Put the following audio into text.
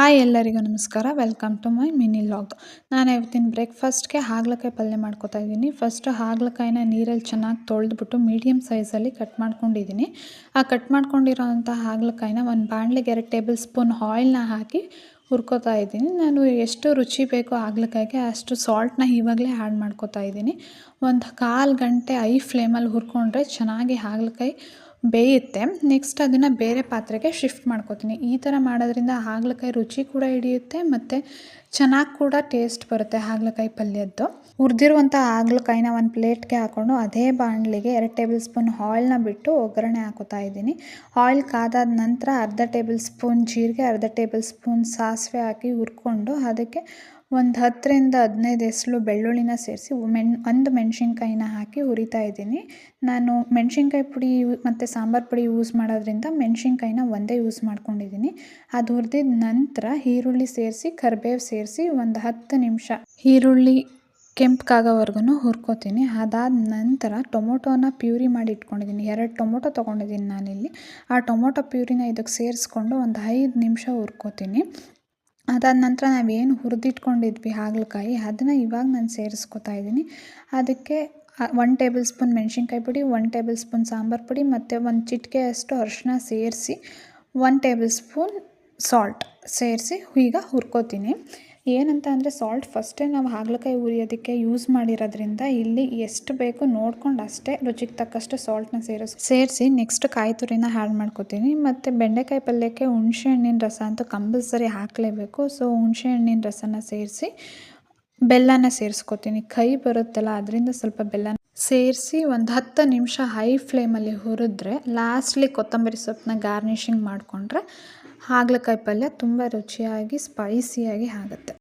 Hi ಎಲ್ಲರಿಗೂ ನಮಸ್ಕಾರ. Welcome to my mini vlog. ನಾನು ಇವತ್ತಿನ ಬ್ರೇಕ್ಫಾಸ್ಟ್ಗೆ ಹಾಗಲಕಾಯಿ ಪಲ್ಯ ಮಾಡ್ಕೊತಾ ಇದ್ದೀನಿ. ಫಸ್ಟ್ ಹಾಗಲಕಾಯಿನ ನೀರಲ್ಲಿ ಚೆನ್ನಾಗಿ ತೊಳೆದ್ಬಿಟ್ಟು ಮೀಡಿಯಮ್ ಸೈಜಲ್ಲಿ ಕಟ್ ಮಾಡ್ಕೊಂಡಿದ್ದೀನಿ. ಆ ಕಟ್ ಮಾಡ್ಕೊಂಡಿರೋಂಥ ಹಾಗಲಕಾಯಿನ ಒಂದು ಬಾಣಲೆಗೆ 2 ಟೇಬಲ್ ಸ್ಪೂನ್ ಆಯಿಲ್ನ ಹಾಕಿ ಹುರ್ಕೋತಾ ಇದ್ದೀನಿ. ನಾನು ಎಷ್ಟು ರುಚಿ ಬೇಕೋ ಹಾಗಲಕಾಯಿಗೆ ಅಷ್ಟು ಸಾಲ್ಟ್ನ ಇವಾಗಲೇ ಆ್ಯಡ್ ಮಾಡ್ಕೋತಾ ಇದ್ದೀನಿ. ಒಂದು 1/4 ಗಂಟೆ ಐ ಫ್ಲೇಮಲ್ಲಿ ಹುರ್ಕೊಂಡ್ರೆ ಚೆನ್ನಾಗಿ ಹಾಗಲಕಾಯಿ ಬೇಯುತ್ತೆ. ನೆಕ್ಸ್ಟ್ ಅದನ್ನು ಬೇರೆ ಪಾತ್ರೆಗೆ ಶಿಫ್ಟ್ ಮಾಡ್ಕೋತೀನಿ. ಈ ಥರ ಮಾಡೋದ್ರಿಂದ ಹಾಗಲಕಾಯಿ ರುಚಿ ಕೂಡ ಹಿಡಿಯುತ್ತೆ ಮತ್ತು ಚೆನ್ನಾಗಿ ಕೂಡ ಟೇಸ್ಟ್ ಬರುತ್ತೆ ಹಾಗಲಕಾಯಿ ಪಲ್ಯದ್ದು. ಹುರಿದಿರುವಂಥ ಹಾಗಲಕಾಯಿನ ಒಂದು ಪ್ಲೇಟ್ಗೆ ಹಾಕ್ಕೊಂಡು ಅದೇ ಬಾಣಲಿಗೆ 2 ಟೇಬಲ್ ಸ್ಪೂನ್ ಆಯಿಲ್ನ ಬಿಟ್ಟು ಒಗ್ಗರಣೆ ಹಾಕೋತಾ ಇದ್ದೀನಿ. ಆಯಿಲ್ ಕಾದಾದ ನಂತರ ಅರ್ಧ ಟೇಬಲ್ ಸ್ಪೂನ್ ಜೀರಿಗೆ, ಅರ್ಧ ಟೇಬಲ್ ಸ್ಪೂನ್ ಸಾಸಿವೆ ಹಾಕಿ ಹುರ್ಕೊಂಡು ಅದಕ್ಕೆ ಒಂದು 10ರಿಂದ 15 ಎಸಳು ಬೆಳ್ಳುಳ್ಳಿನ ಸೇರಿಸಿ ಒಂದು ಮೆಣಸಿನ್ಕಾಯಿನ ಹಾಕಿ ಹುರಿತಾ ಇದ್ದೀನಿ. ನಾನು ಮೆಣಸಿನ್ಕಾಯಿ ಪುಡಿ ಮತ್ತು ಸಾಂಬಾರು ಪುಡಿ ಯೂಸ್ ಮಾಡೋದ್ರಿಂದ ಮೆಣಸಿನ್ಕಾಯಿನ ಒಂದೇ ಯೂಸ್ ಮಾಡ್ಕೊಂಡಿದ್ದೀನಿ. ಅದು ಹುರಿದಿದ ನಂತರ ಈರುಳ್ಳಿ ಸೇರಿಸಿ ಕರಿಬೇವು ಸೇರಿಸಿ ಒಂದು 10 ನಿಮಿಷ ಈರುಳ್ಳಿ ಕೆಂಪಗಾಗೋವರೆಗೂ ಹುರ್ಕೋತೀನಿ. ಅದಾದ ನಂತರ ಟೊಮೊಟೊನ ಪ್ಯೂರಿ ಮಾಡಿ ಇಟ್ಕೊಂಡಿದ್ದೀನಿ. 2 ಟೊಮೊಟೊ ತೊಗೊಂಡಿದ್ದೀನಿ ನಾನಿಲ್ಲಿ. ಆ ಟೊಮೊಟೊ ಪ್ಯೂರಿನ ಇದಕ್ಕೆ ಸೇರಿಸ್ಕೊಂಡು ಒಂದು 5 ನಿಮಿಷ ಹುರ್ಕೋತೀನಿ. ಅದಾದ ನಂತರ ನಾವೇನು ಹುರಿದಿಟ್ಕೊಂಡಿದ್ವಿ ಹಾಗಲಕಾಯಿ ಅದನ್ನು ಇವಾಗ ನಾನು ಸೇರಿಸ್ಕೊತಾ ಇದ್ದೀನಿ. ಅದಕ್ಕೆ 1 ಟೇಬಲ್ ಸ್ಪೂನ್ ಮೆಣಸಿನ್ಕಾಯಿ ಪುಡಿ, 1 ಟೇಬಲ್ ಸ್ಪೂನ್ ಸಾಂಬಾರು ಪುಡಿ ಮತ್ತು ಒಂದು ಚಿಟಿಕೆಯಷ್ಟು ಅರಿಶಿನ ಸೇರಿಸಿ 1 ಟೇಬಲ್ ಸ್ಪೂನ್ ಸಾಲ್ಟ್ ಸೇರಿಸಿ ಈಗ ಹುರ್ಕೋತೀನಿ. ಏನಂತ ಅಂದರೆ ಸಾಲ್ಟ್ ಫಸ್ಟೇ ನಾವು ಹಾಗಲಕಾಯಿ ಹುರಿಯೋದಕ್ಕೆ ಯೂಸ್ ಮಾಡಿರೋದ್ರಿಂದ ಇಲ್ಲಿ ಎಷ್ಟು ಬೇಕೋ ನೋಡ್ಕೊಂಡು ಅಷ್ಟೇ ರುಚಿಗೆ ತಕ್ಕಷ್ಟು ಸಾಲ್ಟ್ನ ಸೇರಿಸಿ ನೆಕ್ಸ್ಟ್ ಕಾಯಿ ತುರಿನ ಆ್ಯಡ್ ಮಾಡ್ಕೋತೀನಿ. ಮತ್ತು ಬೆಂಡೆಕಾಯಿ ಪಲ್ಯಕ್ಕೆ ಹುಣಸೆ ಹಣ್ಣಿನ ರಸ ಅಂತೂ ಕಂಪಲ್ಸರಿ ಹಾಕಲೇಬೇಕು. ಸೊ ಹುಣಸೆ ಹಣ್ಣಿನ ರಸನ ಸೇರಿಸಿ ಬೆಲ್ಲನ ಸೇರಿಸ್ಕೋತೀನಿ. ಕೈ ಬರುತ್ತಲ್ಲ ಅದರಿಂದ ಸ್ವಲ್ಪ ಬೆಲ್ಲನ ಸೇರಿಸಿ ಒಂದು 10 ನಿಮಿಷ ಹೈ ಫ್ಲೇಮಲ್ಲಿ ಹುರಿದ್ರೆ ಲಾಸ್ಟ್ಲಿ ಕೊತ್ತಂಬರಿ ಸೊಪ್ಪನ್ನ ಗಾರ್ನಿಷಿಂಗ್ ಮಾಡಿಕೊಂಡ್ರೆ ಹಾಗಲಕಾಯಿ ಪಲ್ಯ ತುಂಬ ರುಚಿಯಾಗಿ ಸ್ಪೈಸಿಯಾಗಿ ಆಗುತ್ತೆ.